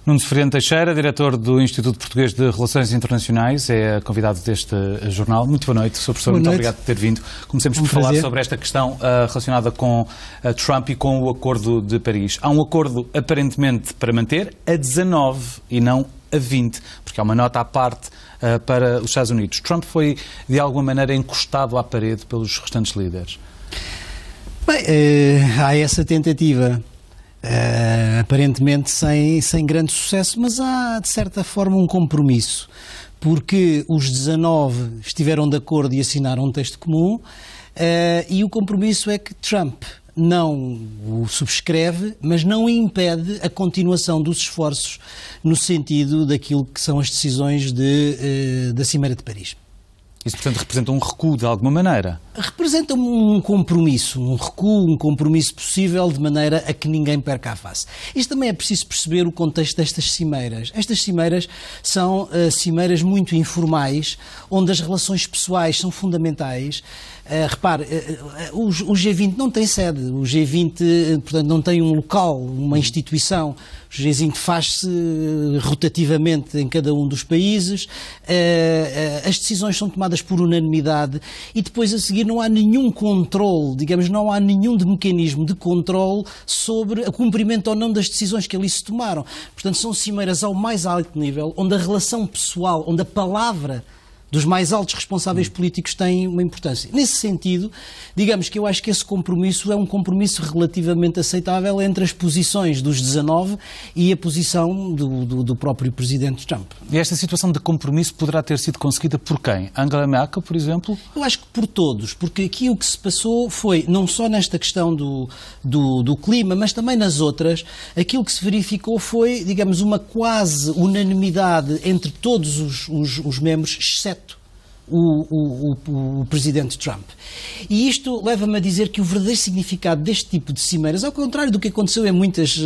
Nuno Severino Teixeira, diretor do Instituto Português de Relações Internacionais, é convidado deste jornal. Muito boa noite, Sr. Professor, muito obrigado por ter vindo. Comecemos por falar sobre esta questão relacionada com Trump e com o Acordo de Paris. Há um acordo aparentemente para manter a 19 e não a 20, porque há uma nota à parte para os Estados Unidos. Trump foi, de alguma maneira, encostado à parede pelos restantes líderes. Bem, há essa tentativa. Aparentemente sem grande sucesso, mas há de certa forma um compromisso, porque os 19 estiveram de acordo e assinaram um texto comum, e o compromisso é que Trump não o subscreve, mas não impede a continuação dos esforços no sentido daquilo que são as decisões da Cimeira de Paris. Isso, portanto, representa um recuo de alguma maneira? Representa um compromisso, um recuo, um compromisso possível de maneira a que ninguém perca a face. Isto também é preciso perceber o contexto destas cimeiras. Estas cimeiras são cimeiras muito informais, onde as relações pessoais são fundamentais. Repare, o G20 não tem sede, o G20, portanto, não tem um local, uma instituição. O G20 faz-se rotativamente em cada um dos países, as decisões são tomadas por unanimidade e depois a seguir não há nenhum controle, digamos, não há nenhum mecanismo de controle sobre o cumprimento ou não das decisões que ali se tomaram. Portanto, são cimeiras ao mais alto nível, onde a relação pessoal, onde a palavra dos mais altos responsáveis políticos têm uma importância. Nesse sentido, digamos que eu acho que esse compromisso é um compromisso relativamente aceitável entre as posições dos 19 e a posição do próprio Presidente Trump. E esta situação de compromisso poderá ter sido conseguida por quem? Angela Merkel, por exemplo? Eu acho que por todos, porque aqui o que se passou foi, não só nesta questão do clima, mas também nas outras, aquilo que se verificou foi, digamos, uma quase unanimidade entre todos os membros, exceto o Presidente Trump. E isto leva-me a dizer que o verdadeiro significado deste tipo de cimeiras, ao contrário do que aconteceu em muitas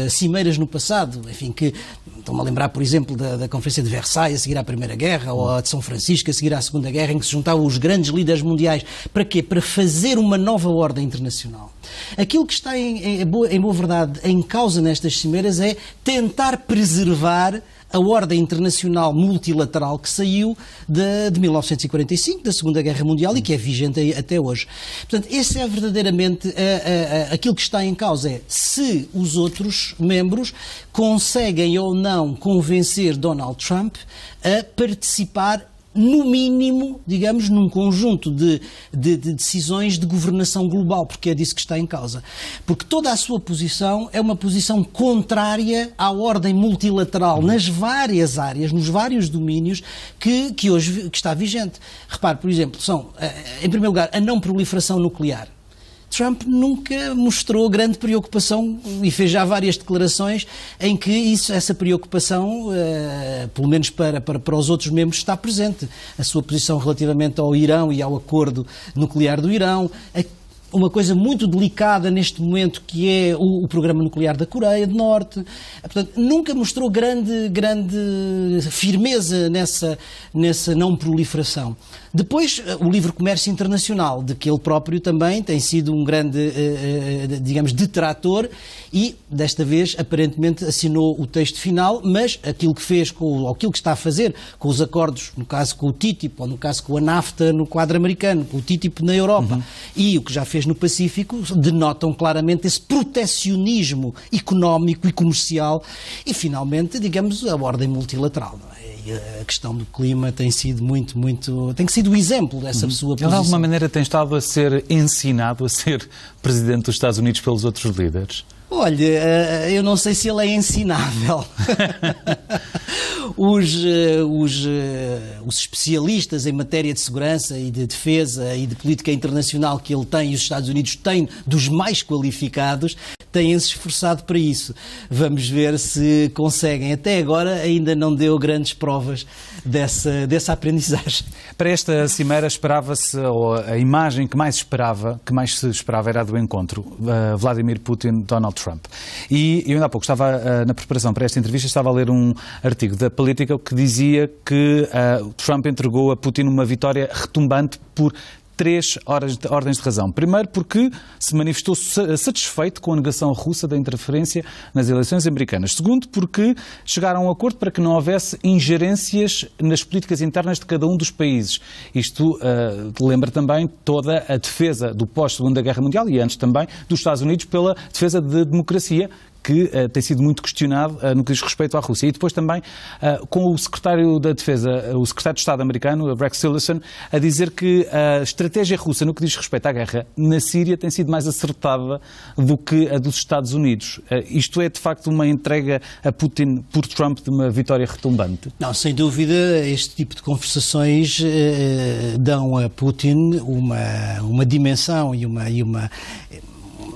cimeiras no passado, enfim, que estão-me a lembrar, por exemplo, da Conferência de Versailles a seguir à Primeira Guerra, ou a de São Francisco a seguir à Segunda Guerra, em que se juntavam os grandes líderes mundiais. Para quê? Para fazer uma nova ordem internacional. Aquilo que está, em boa verdade, em causa nestas cimeiras é tentar preservar a ordem internacional multilateral que saiu de 1945, da Segunda Guerra Mundial, e que é vigente até hoje. Portanto, esse é verdadeiramente aquilo que está em causa, é se os outros membros conseguem ou não convencer Donald Trump a participar no mínimo, digamos, num conjunto de decisões de governação global, porque é disso que está em causa. Porque toda a sua posição é uma posição contrária à ordem multilateral nas várias áreas, nos vários domínios que hoje está vigente. Repare, por exemplo, são, em primeiro lugar, a não proliferação nuclear. Trump nunca mostrou grande preocupação e fez já várias declarações em que essa preocupação, pelo menos para os outros membros, está presente. A sua posição relativamente ao Irão e ao acordo nuclear do Irão, uma coisa muito delicada neste momento que é o programa nuclear da Coreia do Norte. Portanto, nunca mostrou grande firmeza nessa não proliferação. Depois, o livre comércio internacional, de que ele próprio também tem sido um grande, digamos, detrator e, desta vez, aparentemente assinou o texto final, mas aquilo que fez, ou aquilo que está a fazer com os acordos, no caso com o TTIP, ou no caso com a NAFTA no quadro americano, com o TTIP na Europa, e o que já fez no Pacífico, denotam claramente esse protecionismo económico e comercial e, finalmente, digamos, a ordem multilateral. Não é? E a questão do clima tem sido tem sido o exemplo dessa sua posição. Ele, de alguma maneira, tem estado a ser ensinado a ser Presidente dos Estados Unidos pelos outros líderes? Olha, eu não sei se ele é ensinável. Os especialistas em matéria de segurança e de defesa e de política internacional que ele tem e os Estados Unidos têm, dos mais qualificados, têm-se esforçado para isso. Vamos ver se conseguem. Até agora ainda não deu grandes provas dessa aprendizagem. Para esta cimeira esperava-se, ou a imagem que mais se esperava era a do encontro, Vladimir Putin, Donald Trump. E eu ainda há pouco estava, na preparação para esta entrevista, estava a ler um artigo da Politico que dizia que Trump entregou a Putin uma vitória retumbante por 3 ordens de razão. Primeiro, porque se manifestou satisfeito com a negação russa da interferência nas eleições americanas. Segundo, porque chegaram a um acordo para que não houvesse ingerências nas políticas internas de cada um dos países. Isto lembra também toda a defesa do pós-Segunda Guerra Mundial e antes também dos Estados Unidos pela defesa de democracia, que tem sido muito questionado no que diz respeito à Rússia. E depois também com o secretário da Defesa, o secretário de Estado americano, Rex Tillerson, a dizer que a estratégia russa no que diz respeito à guerra na Síria tem sido mais acertada do que a dos Estados Unidos. Isto é, de facto, uma entrega a Putin por Trump de uma vitória retumbante? Não, sem dúvida, este tipo de conversações dão a Putin uma dimensão e uma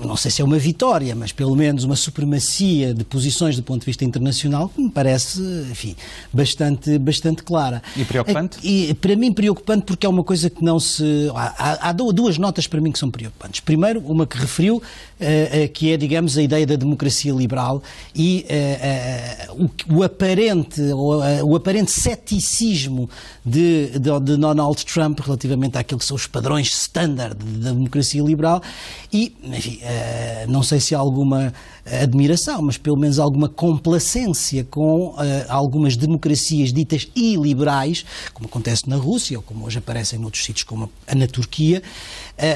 não sei se é uma vitória, mas pelo menos uma supremacia de posições do ponto de vista internacional que me parece, enfim, bastante clara. E preocupante? E para mim preocupante porque é uma coisa que não se... Há duas notas para mim que são preocupantes. Primeiro, uma que referiu, que é, digamos, a ideia da democracia liberal e o aparente ceticismo de Donald Trump relativamente àquilo que são os padrões standard da democracia liberal e, enfim, não sei se há alguma admiração, mas pelo menos alguma complacência com algumas democracias ditas iliberais, como acontece na Rússia, ou como hoje aparecem noutros sítios, como na Turquia.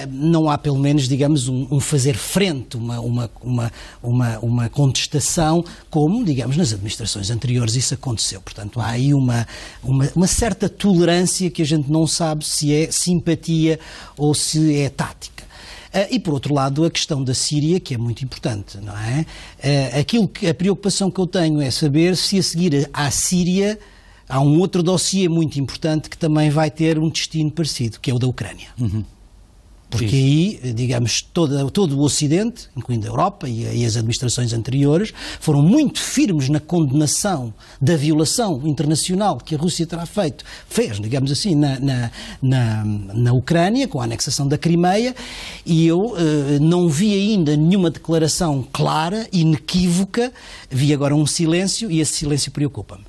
Não há, pelo menos, digamos, um fazer frente, uma contestação, como, digamos, nas administrações anteriores isso aconteceu. Portanto, há aí uma certa tolerância que a gente não sabe se é simpatia ou se é tática. E, por outro lado, a questão da Síria, que é muito importante, não é? A preocupação que eu tenho é saber se a seguir à Síria há um outro dossiê muito importante que também vai ter um destino parecido, que é o da Ucrânia. Uhum. Porque aí, digamos, todo o Ocidente, incluindo a Europa e as administrações anteriores, foram muito firmes na condenação da violação internacional que a Rússia fez, digamos assim, na Ucrânia, com a anexação da Crimeia, e eu não vi ainda nenhuma declaração clara, inequívoca, vi agora um silêncio, e esse silêncio preocupa-me.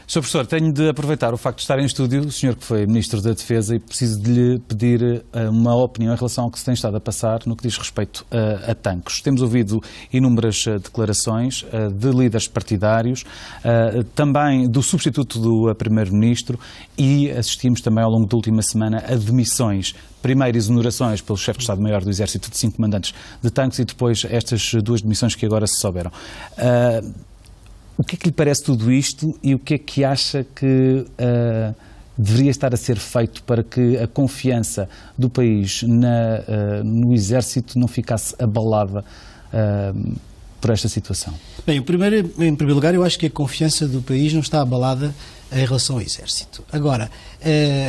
Sr. Professor, tenho de aproveitar o facto de estar em estúdio, o senhor que foi Ministro da Defesa, e preciso de lhe pedir uma opinião em relação ao que se tem estado a passar no que diz respeito a tanques. Temos ouvido inúmeras declarações de líderes partidários, também do substituto do Primeiro-Ministro, e assistimos também ao longo da última semana a demissões. Primeiro, exonerações pelo chefe de Estado-Maior do Exército de 5 comandantes de tanques e depois estas 2 demissões que agora se souberam. O que é que lhe parece tudo isto e o que é que acha que deveria estar a ser feito para que a confiança do país no Exército não ficasse abalada por esta situação? Bem, em primeiro lugar, eu acho que a confiança do país não está abalada em relação ao Exército. Agora,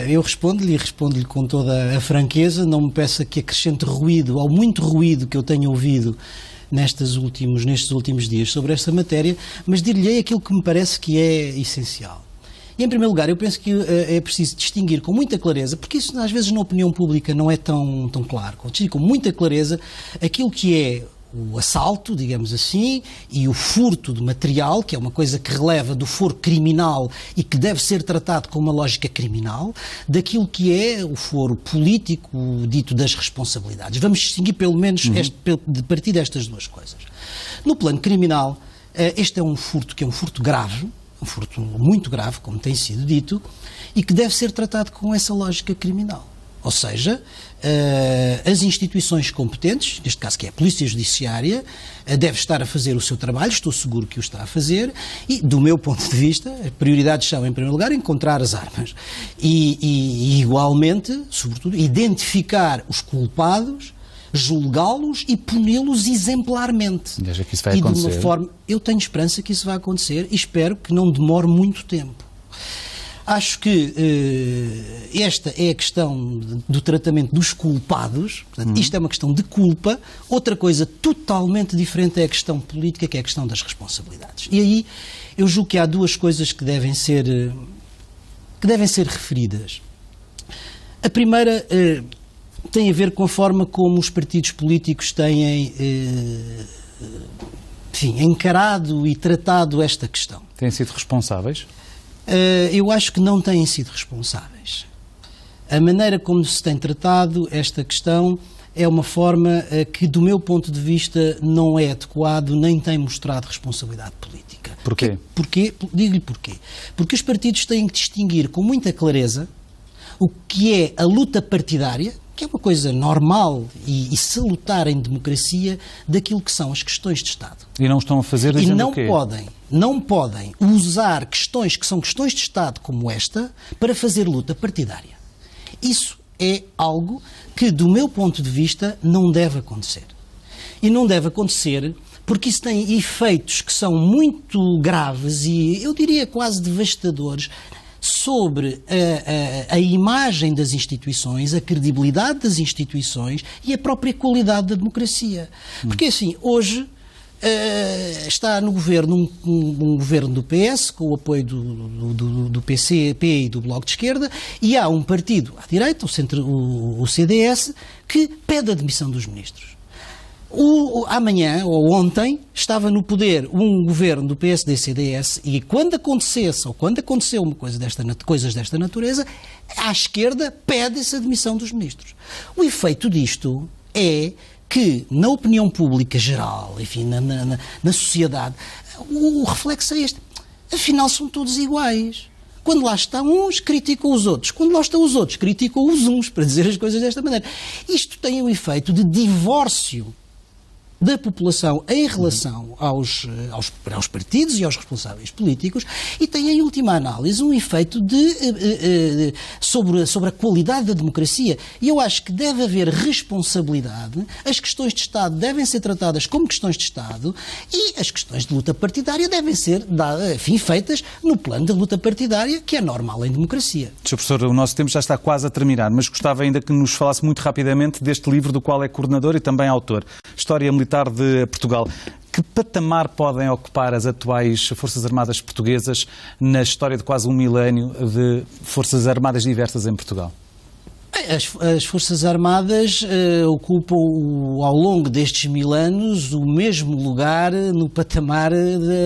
eu respondo-lhe com toda a franqueza, não me peça que acrescente ruído, ao muito ruído que eu tenho ouvido nestes últimos dias sobre esta matéria, mas dir-lhe aquilo que me parece que é essencial. E, em primeiro lugar, eu penso que é preciso distinguir com muita clareza, porque isso às vezes na opinião pública não é tão claro, distinguir com muita clareza aquilo que é o assalto, digamos assim, e o furto de material, que é uma coisa que releva do foro criminal e que deve ser tratado com uma lógica criminal, daquilo que é o foro político, dito das responsabilidades. Vamos distinguir pelo menos de partir destas duas coisas. No plano criminal, este é um furto que é um furto grave, um furto muito grave, como tem sido dito, e que deve ser tratado com essa lógica criminal. Ou seja, as instituições competentes, neste caso que é a Polícia Judiciária, deve estar a fazer o seu trabalho, estou seguro que o está a fazer, e, do meu ponto de vista, as prioridades são, em primeiro lugar, encontrar as armas e igualmente, sobretudo, identificar os culpados, julgá-los e puni-los exemplarmente. Veja que isso vai acontecer. E de uma forma, eu tenho esperança que isso vai acontecer e espero que não demore muito tempo. Acho que esta é a questão do tratamento dos culpados, portanto, isto é uma questão de culpa, outra coisa totalmente diferente é a questão política, que é a questão das responsabilidades. E aí eu julgo que há duas coisas que devem ser referidas. A primeira tem a ver com a forma como os partidos políticos têm encarado e tratado esta questão. Têm sido responsáveis? Eu acho que não têm sido responsáveis. A maneira como se tem tratado esta questão é uma forma que, do meu ponto de vista, não é adequado nem tem mostrado responsabilidade política. Porquê? Digo-lhe porquê. Porque os partidos têm que distinguir com muita clareza o que é a luta partidária, que é uma coisa normal e salutar em democracia, daquilo que são as questões de Estado. E não estão a fazer dizendo o quê? Não podem usar questões que são questões de Estado como esta para fazer luta partidária. Isso é algo que, do meu ponto de vista, não deve acontecer. E não deve acontecer porque isso tem efeitos que são muito graves e, eu diria, quase devastadores sobre a imagem das instituições, a credibilidade das instituições e a própria qualidade da democracia. Porque, assim, hoje está no governo um governo do PS, com o apoio do PCP e do Bloco de Esquerda, e há um partido à direita, o CDS, que pede a demissão dos ministros. Amanhã, ou ontem, estava no poder um governo do PSD-CDS e quando acontecesse, ou quando aconteceu coisas desta natureza, à esquerda pede-se a demissão dos ministros. O efeito disto é que, na opinião pública geral, enfim, na sociedade, o reflexo é este. Afinal, são todos iguais. Quando lá estão uns, criticam os outros. Quando lá estão os outros, criticam os uns, para dizer as coisas desta maneira. Isto tem um efeito de divórcio da população em relação aos partidos e aos responsáveis políticos e tem, em última análise, um efeito sobre a qualidade da democracia. E eu acho que deve haver responsabilidade, as questões de Estado devem ser tratadas como questões de Estado e as questões de luta partidária devem ser feitas no plano da luta partidária, que é normal em democracia. Sr. Professor, o nosso tempo já está quase a terminar, mas gostava ainda que nos falasse muito rapidamente deste livro do qual é coordenador e também autor, História Militar de Portugal. Que patamar podem ocupar as atuais Forças Armadas portuguesas na história de quase um milénio de Forças Armadas diversas em Portugal? As Forças Armadas ocupam, ao longo destes 1000 anos, o mesmo lugar no patamar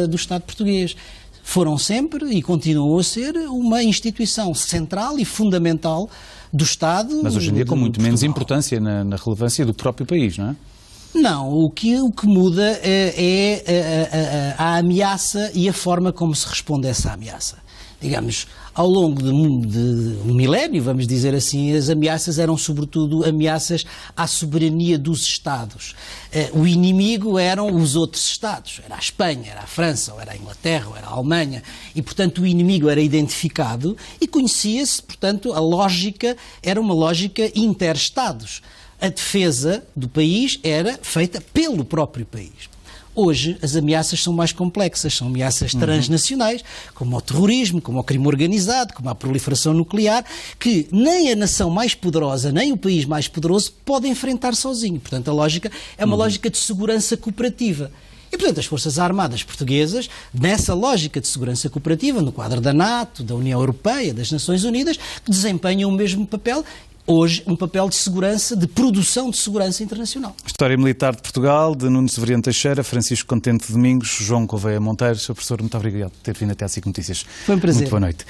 do Estado português. Foram sempre e continuam a ser uma instituição central e fundamental do Estado. Mas hoje em dia com muito menos importância na relevância do próprio país, não é? Não, o que muda é a ameaça e a forma como se responde a essa ameaça. Digamos, ao longo de um milénio, vamos dizer assim, as ameaças eram sobretudo ameaças à soberania dos Estados. O inimigo eram os outros Estados. Era a Espanha, era a França, ou era a Inglaterra, ou era a Alemanha. E, portanto, o inimigo era identificado e conhecia-se, portanto, a lógica era uma lógica inter-Estados. A defesa do país era feita pelo próprio país. Hoje, as ameaças são mais complexas, são ameaças transnacionais, como o terrorismo, como o crime organizado, como a proliferação nuclear, que nem a nação mais poderosa, nem o país mais poderoso pode enfrentar sozinho. Portanto, a lógica é uma lógica de segurança cooperativa. E, portanto, as Forças Armadas portuguesas, nessa lógica de segurança cooperativa, no quadro da NATO, da União Europeia, das Nações Unidas, que desempenham o mesmo papel, hoje um papel de segurança, de produção de segurança internacional. História Militar de Portugal, de Nuno Severiano Teixeira, Francisco Contente Domingos, João Gouveia Monteiro. Sr. Professor, muito obrigado por ter vindo até à SIC Notícias. Foi um prazer. Muito boa noite.